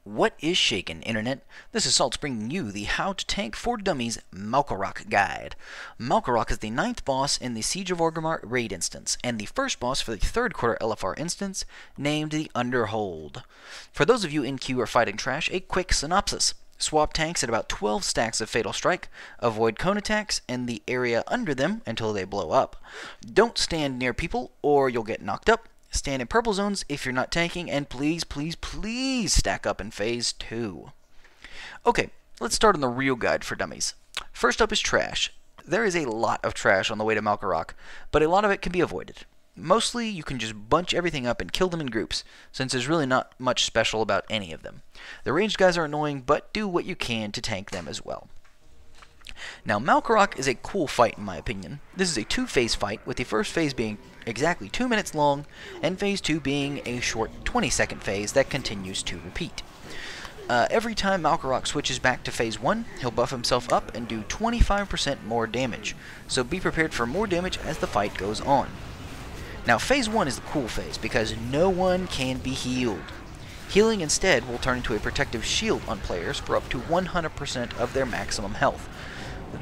What is shakin', Internet? This is Salt's bringing you the How to Tank for Dummies Malkorok guide. Malkorok is the 9th boss in the Siege of Orgrimmar raid instance, and the first boss for the 3rd quarter LFR instance, named the Underhold. For those of you in queue or fighting trash, a quick synopsis. Swap tanks at about 12 stacks of Fatal Strike, avoid cone attacks and the area under them until they blow up. Don't stand near people or you'll get knocked up. Stand in purple zones if you're not tanking, and please, please, please stack up in Phase 2. Okay, let's start on the real guide for dummies. First up is trash. There is a lot of trash on the way to Malkorok, but a lot of it can be avoided. Mostly, you can just bunch everything up and kill them in groups, since there's really not much special about any of them. The ranged guys are annoying, but do what you can to tank them as well. Now, Malkorok is a cool fight in my opinion. This is a 2-phase fight, with the first phase being exactly 2 minutes long, and phase 2 being a short 20-second phase that continues to repeat. Every time Malkorok switches back to phase 1, he'll buff himself up and do 25% more damage, so be prepared for more damage as the fight goes on. Now, phase 1 is the cool phase, because no one can be healed. Healing instead will turn into a protective shield on players for up to 100% of their maximum health.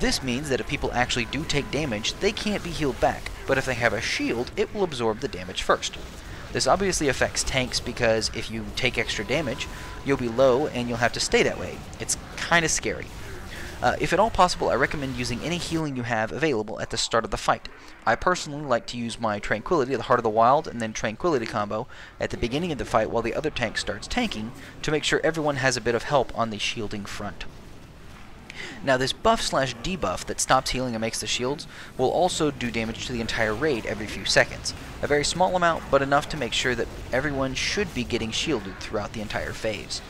This means that if people actually do take damage, they can't be healed back, but if they have a shield, it will absorb the damage first. This obviously affects tanks because if you take extra damage, you'll be low and you'll have to stay that way. It's kinda scary. If at all possible, I recommend using any healing you have available at the start of the fight. I personally like to use my Tranquility, the Heart of the Wild, and then Tranquility combo at the beginning of the fight while the other tank starts tanking to make sure everyone has a bit of help on the shielding front. Now, this buff/debuff that stops healing and makes the shields will also do damage to the entire raid every few seconds. A very small amount, but enough to make sure that everyone should be getting shielded throughout the entire phase.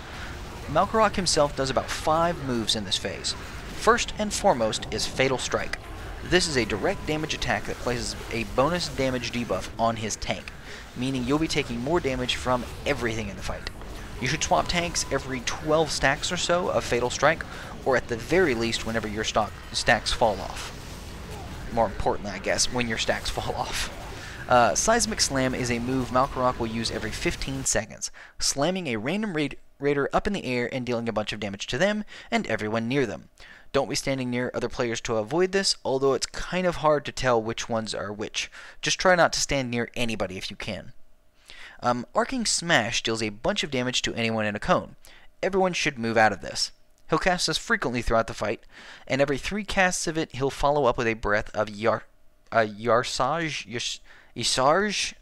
Malkorok himself does about 5 moves in this phase. First and foremost is Fatal Strike. This is a direct damage attack that places a bonus damage debuff on his tank, meaning you'll be taking more damage from everything in the fight. You should swap tanks every 12 stacks or so of Fatal Strike, or at the very least whenever your stacks fall off. More importantly, I guess, when your stacks fall off. Seismic Slam is a move Malkorok will use every 15 seconds, slamming a random raider up in the air and dealing a bunch of damage to them and everyone near them. Don't be standing near other players to avoid this, although it's kind of hard to tell which ones are which. Just try not to stand near anybody if you can. Arcing Smash deals a bunch of damage to anyone in a cone. Everyone should move out of this. He'll cast this frequently throughout the fight, and every 3 casts of it, he'll follow up with a breath of Isarge?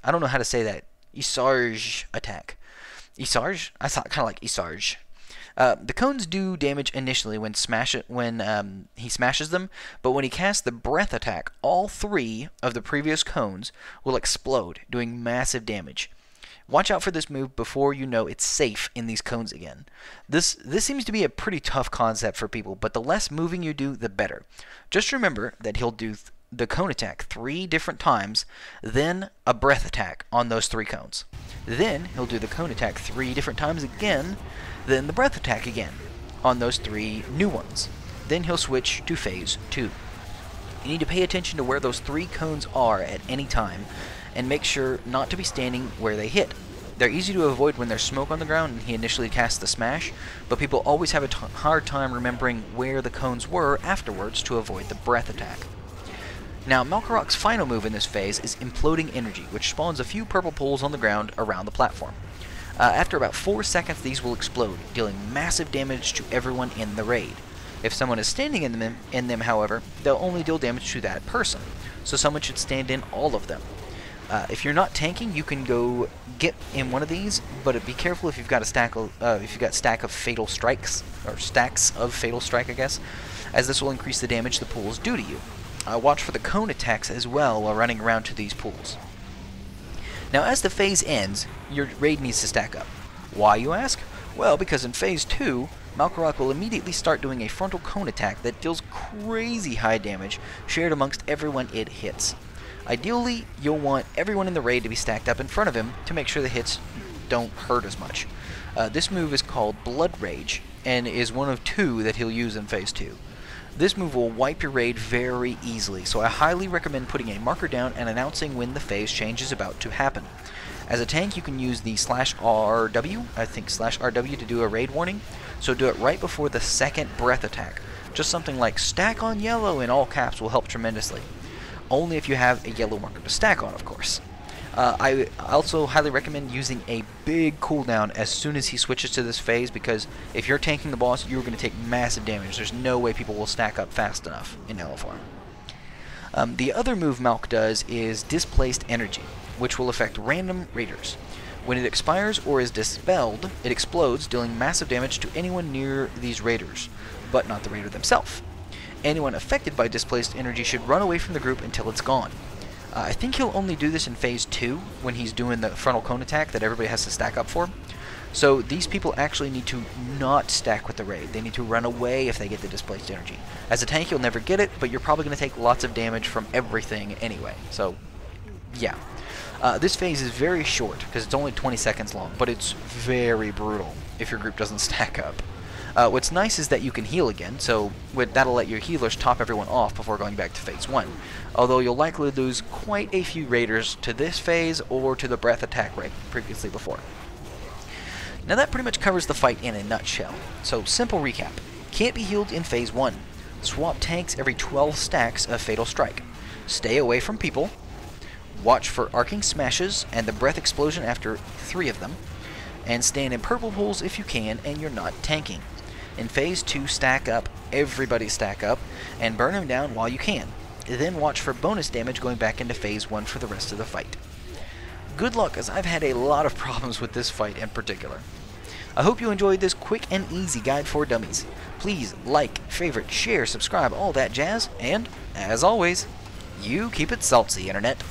I don't know how to say that. Isarge attack. Isarge? I thought kind of like Isarge. The cones do damage initially when he smashes them, but when he casts the breath attack, all 3 of the previous cones will explode, doing massive damage. Watch out for this move before you know it's safe in these cones again. This seems to be a pretty tough concept for people, but the less moving you do, the better. Just remember that he'll do the cone attack 3 different times, then a breath attack on those 3 cones. Then he'll do the cone attack 3 different times again, then the breath attack again on those 3 new ones. Then he'll switch to phase 2. You need to pay attention to where those 3 cones are at any time, and make sure not to be standing where they hit. They're easy to avoid when there's smoke on the ground and he initially casts the smash, but people always have a hard time remembering where the cones were afterwards to avoid the breath attack. Now, Malkorok's final move in this phase is Imploding Energy, which spawns a few purple pools on the ground around the platform. After about 4 seconds, these will explode, dealing massive damage to everyone in the raid. If someone is standing in them, however, they'll only deal damage to that person, so someone should stand in all of them. If you're not tanking, you can go get in one of these, but be careful if you've got a stack of Fatal Strikes, or stacks of Fatal Strike, I guess, as this will increase the damage the pools do to you. Watch for the cone attacks as well while running around to these pools. Now, as the phase ends, your raid needs to stack up. Why, you ask? Well, because in phase 2, Malkorok will immediately start doing a frontal cone attack that deals crazy high damage shared amongst everyone it hits. Ideally, you'll want everyone in the raid to be stacked up in front of him to make sure the hits don't hurt as much. This move is called Blood Rage, and is one of 2 that he'll use in phase 2. This move will wipe your raid very easily, so I highly recommend putting a marker down and announcing when the phase change is about to happen. As a tank, you can use the /RW, I think /RW, to do a raid warning, so do it right before the second breath attack. Just something like stack on yellow in all caps will help tremendously. Only if you have a yellow marker to stack on, of course. I also highly recommend using a big cooldown as soon as he switches to this phase, because if you're tanking the boss, you're going to take massive damage. There's no way people will stack up fast enough in LFR. The other move Malk does is Displaced Energy, which will affect random raiders. When it expires or is dispelled, it explodes, dealing massive damage to anyone near these raiders, but not the raider themselves. Anyone affected by Displaced Energy should run away from the group until it's gone. I think he'll only do this in Phase 2, when he's doing the frontal cone attack that everybody has to stack up for. So these people actually need to not stack with the raid. They need to run away if they get the Displaced Energy. As a tank, you'll never get it, but you're probably going to take lots of damage from everything anyway. So, yeah. This phase is very short, because it's only 20 seconds long, but it's very brutal if your group doesn't stack up. What's nice is that you can heal again, so that'll let your healers top everyone off before going back to Phase 1. Although you'll likely lose quite a few raiders to this phase or to the breath attack right previously before. Now that pretty much covers the fight in a nutshell. So simple recap. Can't be healed in Phase 1. Swap tanks every 12 stacks of Fatal Strike. Stay away from people. Watch for arcing smashes and the breath explosion after 3 of them. And stand in purple pools if you can and you're not tanking. In Phase 2, stack up, everybody stack up, and burn them down while you can. Then watch for bonus damage going back into Phase 1 for the rest of the fight. Good luck, as I've had a lot of problems with this fight in particular. I hope you enjoyed this quick and easy guide for dummies. Please like, favorite, share, subscribe, all that jazz, and, as always, you keep it salty, Internet.